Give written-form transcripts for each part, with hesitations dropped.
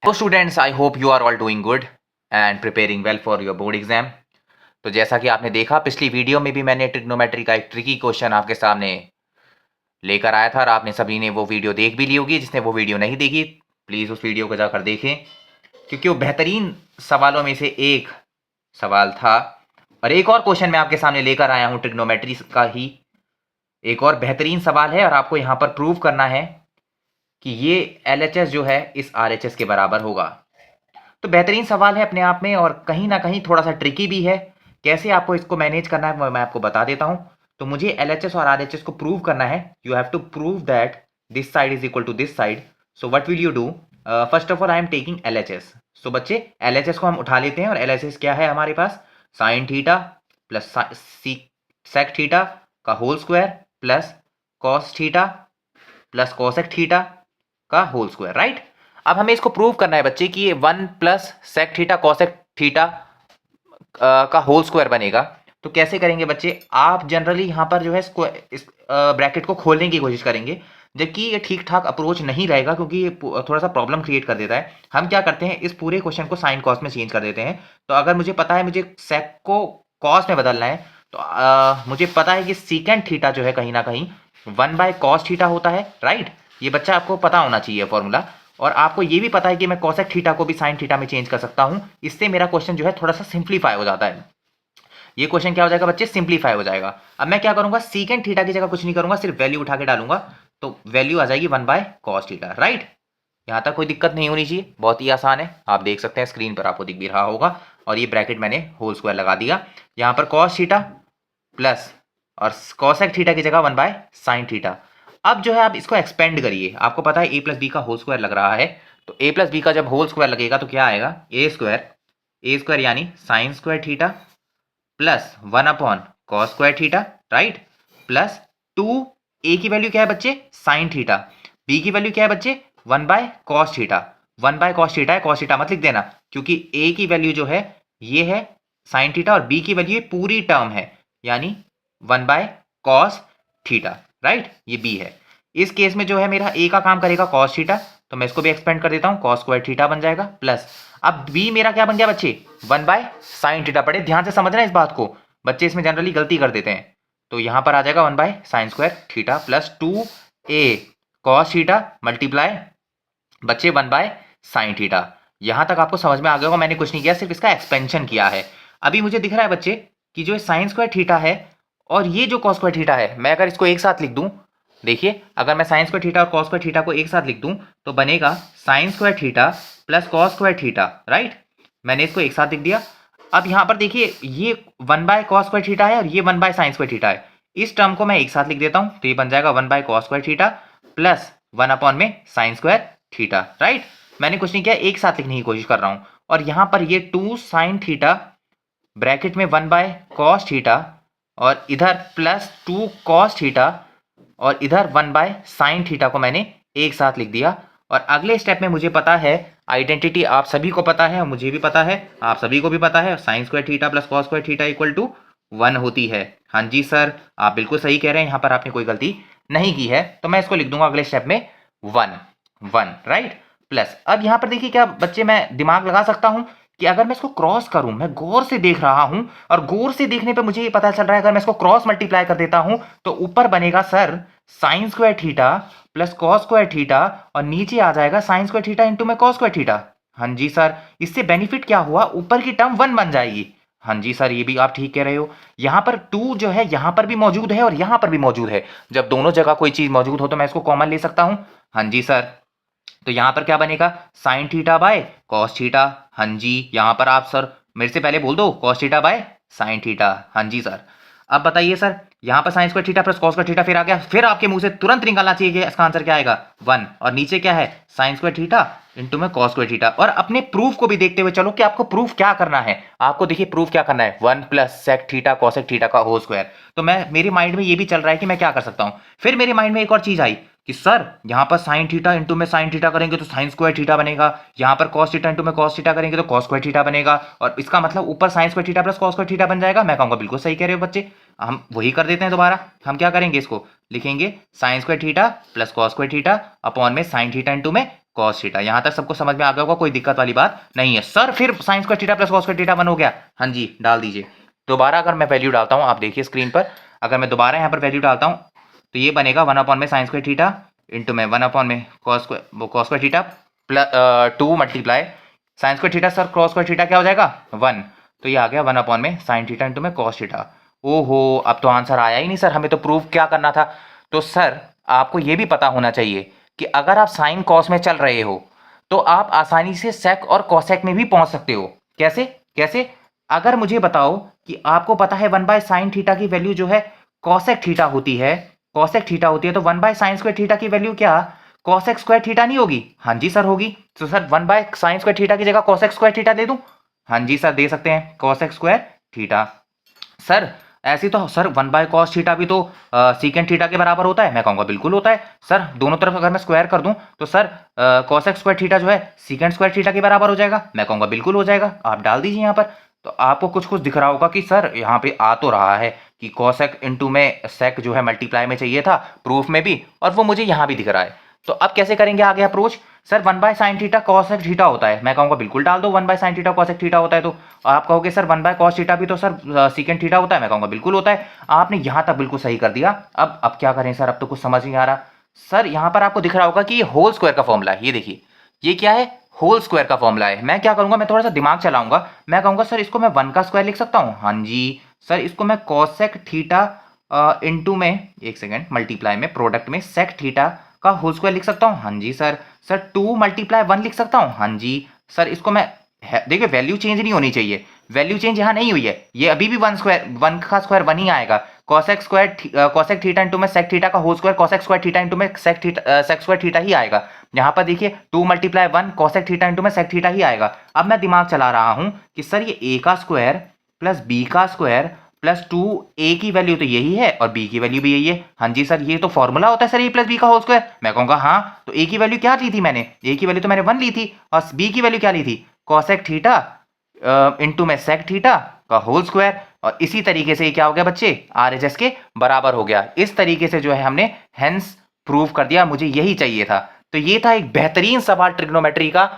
Hello students, I hope you are all doing good and preparing well for your board exam. तो जैसा कि आपने देखा पिछली वीडियो में भी मैंने ट्रिग्नोमेट्री का एक ट्रिकी क्वेश्चन आपके सामने लेकर आया था और आपने सभी ने वो वीडियो देख भी ली होगी। जिसने वो वीडियो नहीं देखी प्लीज़ उस वीडियो को जाकर देखें, क्योंकि वो बेहतरीन सवालों में से एक सवाल था। और एक और क्वेश्चन मैं आपके सामने लेकर आया हूँ ट्रिग्नोमेट्री का ही एक और बेहतरीन सवाल है, और आपको यहाँ पर प्रूव करना है कि ये LHS जो है इस RHS के बराबर होगा। तो बेहतरीन सवाल है अपने आप में, और कहीं ना कहीं थोड़ा सा ट्रिकी भी है। कैसे आपको इसको मैनेज करना है मैं आपको बता देता हूं। तो मुझे LHS और RHS को प्रूव करना है। You have to prove that this side is equal to this side. So what will you do? First of all I am taking LHS। So बच्चे LHS को हम उठा लेते हैं, और LHS क्या है हमारे पास? Sine theta plus sec theta का whole square plus cos theta plus cosec theta का होल स्क्वायर, राइट। अब हमें इसको प्रूव करना है बच्चे कि ये 1 plus sec theta cosec theta का होल स्क्वायर बनेगा। तो कैसे करेंगे बच्चे? आप जनरली यहाँ पर जो है इस ब्रैकेट को खोलने की कोशिश करेंगे, जबकि ये ठीक ठाक अप्रोच नहीं रहेगा, क्योंकि ये थोड़ा सा प्रॉब्लम क्रिएट कर देता है। हम क्या करते हैं, इस पूरे क्वेश्चन को साइन कॉस में चेंज कर देते हैं। तो अगर मुझे पता है मुझे सेक को कॉस में बदलना है, तो मुझे पता है कि सीकेंड थीटा जो है कहीं ना कहीं 1/cos थीटा होता है, राइट। ये बच्चा आपको पता होना चाहिए फॉर्मूला। और आपको ये भी पता है कि मैं कोसेक थीटा को भी साइन थीटा में चेंज कर सकता हूं। इससे मेरा क्वेश्चन जो है थोड़ा सा सिंप्लीफाई हो जाता है। ये क्वेश्चन क्या हो जाएगा बच्चे? सिंप्लीफाई हो जाएगा। अब मैं क्या करूंगा, सीकेंड थीटा की जगह कुछ नहीं करूंगा, सिर्फ वैल्यू उठा के डालूंगा। तो वैल्यू आ जाएगी 1/cos थीटा, राइट। यहां तक कोई दिक्कत नहीं होनी चाहिए, बहुत ही आसान है। आप देख सकते हैं स्क्रीन पर आपको दिख भी रहा होगा। और ये ब्रैकेट मैंने होल स्क्वायर लगा दिया। यहां पर cos थीटा प्लस और कोसेक थीटा की जगह 1/sin थीटा। अब जो है आप इसको एक्सपेंड करिए। आपको पता है a प्लस बी का होल स्क्वायर लग रहा है, तो a प्लस बी का जब होल स्क्वायर लगेगा तो क्या आएगा? ए स्क्वायर यानी sign square theta plus 1/cos square theta, right, plus 2। ए की वैल्यू क्या है बच्चे? Sine theta. बी की वैल्यू क्या है बच्चे? 1/cos theta. 1/cos थीटा है, cos थीटा मत लिख देना, क्योंकि a की वैल्यू जो है ये है साइन थीटा, और b की वैल्यू ये पूरी टर्म है, यानी 1/cos थीटा, राइट। ये b है। इस केस में जो है मेरा a का काम करेगा cos थीटा, तो मैं इसको भी एक्सपेंड कर देता हूं, cos स्क्वायर थीटा बन जाएगा, प्लस अब b मेरा क्या बन गया बच्चे? 1/sin theta. पढ़े ध्यान से समझना इस बात को, बच्चे इसमें जनरली गलती कर देते हैं। तो यहां पर आ जाएगा 1/sin square theta plus 2a cos theta multiply बच्चे 1/sin थीटा। यहां तक आपको समझ में आ गया होगा, मैंने कुछ नहीं किया, सिर्फ इसका एक्सपेंशन किया है। अभी मुझे दिख रहा है बच्चे कि जो साइन स्क्वायर थीटा है और ये जो कॉस स्क्वायर थीटा है, मैं अगर इसको एक साथ लिख दूं, देखिए अगर मैं साइन स्क्वायर थीटा और कॉस स्क्वायर थीटा को एक साथ लिख दूं तो बनेगा sign square theta plus cos square theta, right. मैंने इसको एक साथ लिख दिया। अब यहां पर देखिए ये 1/cos स्क्वायर थीटा है और ये 1/sin स्क्वायर थीटा है। इस टर्म को मैं एक साथ लिख देता हूं, तो ये बन जाएगा 1/cos square theta plus 1/sin square theta, right. मैंने कुछ नहीं किया, एक साथ लिखने की कोशिश कर रहा हूं। और यहां पर ये 2sin थीटा ब्रैकेट में 1/cos थीटा और इधर प्लस 2cos थीटा और इधर 1/sin थीटा को मैंने एक साथ लिख दिया। और अगले स्टेप में मुझे पता है, आइडेंटिटी आप सभी को पता है और मुझे भी पता है, आप सभी को भी पता है, sine square theta plus cos square theta equal to 1 होती है। हाँ जी सर, आप बिल्कुल सही कह रहे हैं, यहाँ पर आपने कोई गलती नहीं की है। तो मैं इसको लिख दूंगा अगले स्टेप में 1, राइट। प्लस अब यहाँ पर देखिए क्या बच्चे, मैं दिमाग लगा सकता हूँ कि अगर मैं इसको क्रॉस करूं, मैं गौर से देख रहा हूं, और गौर से देखने पे मुझे ये पता चल रहा है अगर मैं इसको क्रॉस मल्टीप्लाई कर देता हूं तो ऊपर बनेगा sir sign square theta plus cos square theta, और नीचे आ जाएगा साइन स्क्वायर थीटा इंटू में कॉस स्क्वायर थीटा। हाँ जी सर, इससे बेनिफिट क्या हुआ? ऊपर की टर्म 1 बन जाएगी। हाँ जी सर, ये भी आप ठीक कह रहे हो। यहां पर 2 जो है यहां पर भी मौजूद है और यहां पर भी मौजूद है। जब दोनों जगह कोई चीज मौजूद हो तो मैं इसको कॉमन ले सकता हूं। हाँ जी सर, तो यहां पर क्या बनेगा? Sine theta by cos theta. हाँ जी, यहां पर आप सर मेरे से पहले बोल दो, cos theta by sine theta. हाँ जी सर। अब बताइए सर, यहां पर sign square theta plus cos square theta फिर आ गया, फिर आपके मुंह से तुरंत निकालना चाहिए कि इसका आंसर क्या आएगा? 1। और नीचे क्या है? साइन स्क्वायर थीटा इंटू में कॉस स्क्वायर थीटा। और अपने प्रूफ को भी देखते हुए चलो कि आपको प्रूफ क्या करना है। आपको देखिए प्रूफ क्या करना है, 1 plus sec theta cosec theta का होल स्क्वायर। तो मेरे माइंड में ये भी चल रहा है कि मैं क्या कर सकता हूं। फिर मेरे माइंड में एक और चीज आई कि सर यहां पर साइन थीटा इंटू में साइन थीटा करेंगे तो साइन स्क्वायर थीटा बनेगा, यहां पर कॉस थीटा इंटू में कॉस थीटा करेंगे तो कॉस स्क्वायर थीटा बनेगा, और इसका मतलब ऊपर sign square theta plus cos square theta बन जाएगा। मैं कहूंगा बिल्कुल सही कह रहे हो बच्चे, हम वही कर देते हैं दोबारा। हम क्या करेंगे, इसको लिखेंगे sign square theta plus cos square theta upon में साइन थीटा इंटू में कॉस थीटा। यहाँ तक सबको समझ में आ गया होगा, कोई दिक्कत वाली बात नहीं है। सर फिर sign square theta plus cos square theta 1 हो गया। हाँ जी, डाल दीजिए। दोबारा अगर मैं वैल्यू डालता हूँ, आप देखिए स्क्रीन पर, अगर मैं दोबारा यहाँ पर वैल्यू डालता हूँ तो ये बनेगा 1 अपॉन में साइन स्क्वायर थीटा इंटू में 1 अपॉन में cos square theta plus 2 multiply sign square theta. Sir cos square theta क्या हो जाएगा 1, तो ये आ गया 1 अपॉन में साइन थीटा इंटू में कॉस थीटा। ओहो, अब तो आंसर आया ही नहीं सर, हमें तो प्रूफ क्या करना था। तो सर आपको ये भी पता होना चाहिए कि अगर आप साइन कॉस में चल रहे हो तो आप आसानी से सेक और कॉसेक में भी पहुंच सकते हो। कैसे कैसे? अगर मुझे बताओ कि आपको पता है 1 बाय साइन थीटा की वैल्यू जो है कॉसेक थीटा होती है, कॉसेक थीटा होती है, तो 1 बाय साइन स्क्वायर थीटा की वैल्यू क्या कॉसेक स्क्वायर थीटा नहीं होगी? हाँ जी सर होगी। तो sir 1 by sine square theta की जगह कॉसेक स्क्वायर थीटा दे दूं? हाँ जी सर दे सकते हैं, कॉसेक स्क्वायर थीटा। सर ऐसे तो सर 1 बाय कॉस थीटा भी तो सीकेंट थीटा के बराबर होता है। मैं कहूँगा बिल्कुल होता है। सर दोनों तरफ अगर मैं स्क्वायर कर दूं तो सर कॉसेक स्क्वायर थीटा जो है सीकेंट स्क्वायर थीटा के बराबर हो जाएगा। मैं कहूँगा बिल्कुल हो जाएगा। आप डाल दीजिए यहाँ पर, तो आपको कुछ कुछ दिख रहा होगा कि सर यहाँ पे आ तो रहा है कि कॉसेक इंटू में सेक जो है मल्टीप्लाई में चाहिए था प्रूफ में भी, और वो मुझे यहाँ भी दिख रहा है। तो अब कैसे करेंगे आगे approach? Sir 1 by sine theta cosec theta होता है। मैं कहूँगा बिल्कुल डाल दो 1 by sine theta cosec theta होता है। तो आप कहोगे सर 1 बाय कॉस थीटा भी तो सर सीकेंट थीटा होता है। मैं कहूँगा बिल्कुल होता है। आपने यहाँ तक बिल्कुल सही कर दिया। अब क्या करें सर? अब तो कुछ समझ नहीं आ रहा। सर यहाँ पर आपको दिख रहा होगा कि ये होल स्क्वायर का फॉर्मूला है। ये देखिए, ये क्या है? होल स्क्वायर का फॉर्मूला है। मैं क्या करूँगा, मैं थोड़ा सा दिमाग चलाऊंगा। मैं कहूँगा सर इसको मैं 1 का स्क्वायर लिख सकता हूँ। हाँ जी सर, इसको मैं कॉसेक थीटा इंटू में, एक सेकेंड, मल्टीप्लाई में, प्रोडक्ट में सेक थीटा का होल स्क्वायर लिख सकता हूँ। हाँ जी सर। सर 2 मल्टीप्लाई 1 लिख सकता हूँ। हाँ जी सर। इसको मैं, देखिए वैल्यू चेंज नहीं होनी चाहिए, वैल्यू चेंज यहाँ नहीं हुई है, ये अभी भी 1 स्क्वायर, 1 का स्क्वायर 1 ही आएगा। Cosec square cosec theta into में सेक थीटा का whole square cosec square theta into में सेक स्क्वायर थीटा ही आएगा। यहाँ पर देखिए 2 मल्टीप्लाई 1 कॉसेक थीटा इंटू में सेक थीटा ही आएगा। अब मैं दिमाग चला रहा हूँ कि सर ये ए का स्क्वायर प्लस बी का स्क्वायर प्लस 2, ए की वैल्यू तो यही है और बी की वैल्यू भी यही है। हाँ जी सर, ये तो फॉर्मूला होता है सर ए प्लस बी का होल स्क्वायर। मैं कहूँगा हाँ, तो ए की वैल्यू क्या ली थी मैंने? ए की वैल्यू तो मैंने 1 ली थी, और बी की वैल्यू क्या ली थी? कॉसेक थीटा इंटू में सेक थीटा का होल स्क्वायर। और इसी तरीके से ये क्या हो गया बच्चे? RHS के बराबर हो गया। इस तरीके से जो है हमने हेंस प्रूव कर दिया। मुझे यही चाहिए था। तो ये था एक बेहतरीन सवाल ट्रिग्नोमेट्री का,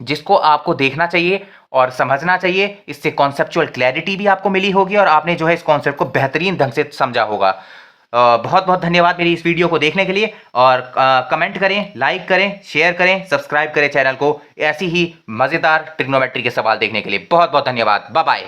जिसको आपको देखना चाहिए और समझना चाहिए। इससे कॉन्सेप्चुअल क्लैरिटी भी आपको मिली होगी और आपने जो है इस कॉन्सेप्ट को बेहतरीन ढंग से समझा होगा। बहुत बहुत धन्यवाद मेरी इस वीडियो को देखने के लिए, और कमेंट करें, लाइक करें, शेयर करें, सब्सक्राइब करें चैनल को ऐसी ही मज़ेदार ट्रिग्नोमेट्री के सवाल देखने के लिए। बहुत बहुत धन्यवाद। Bye bye.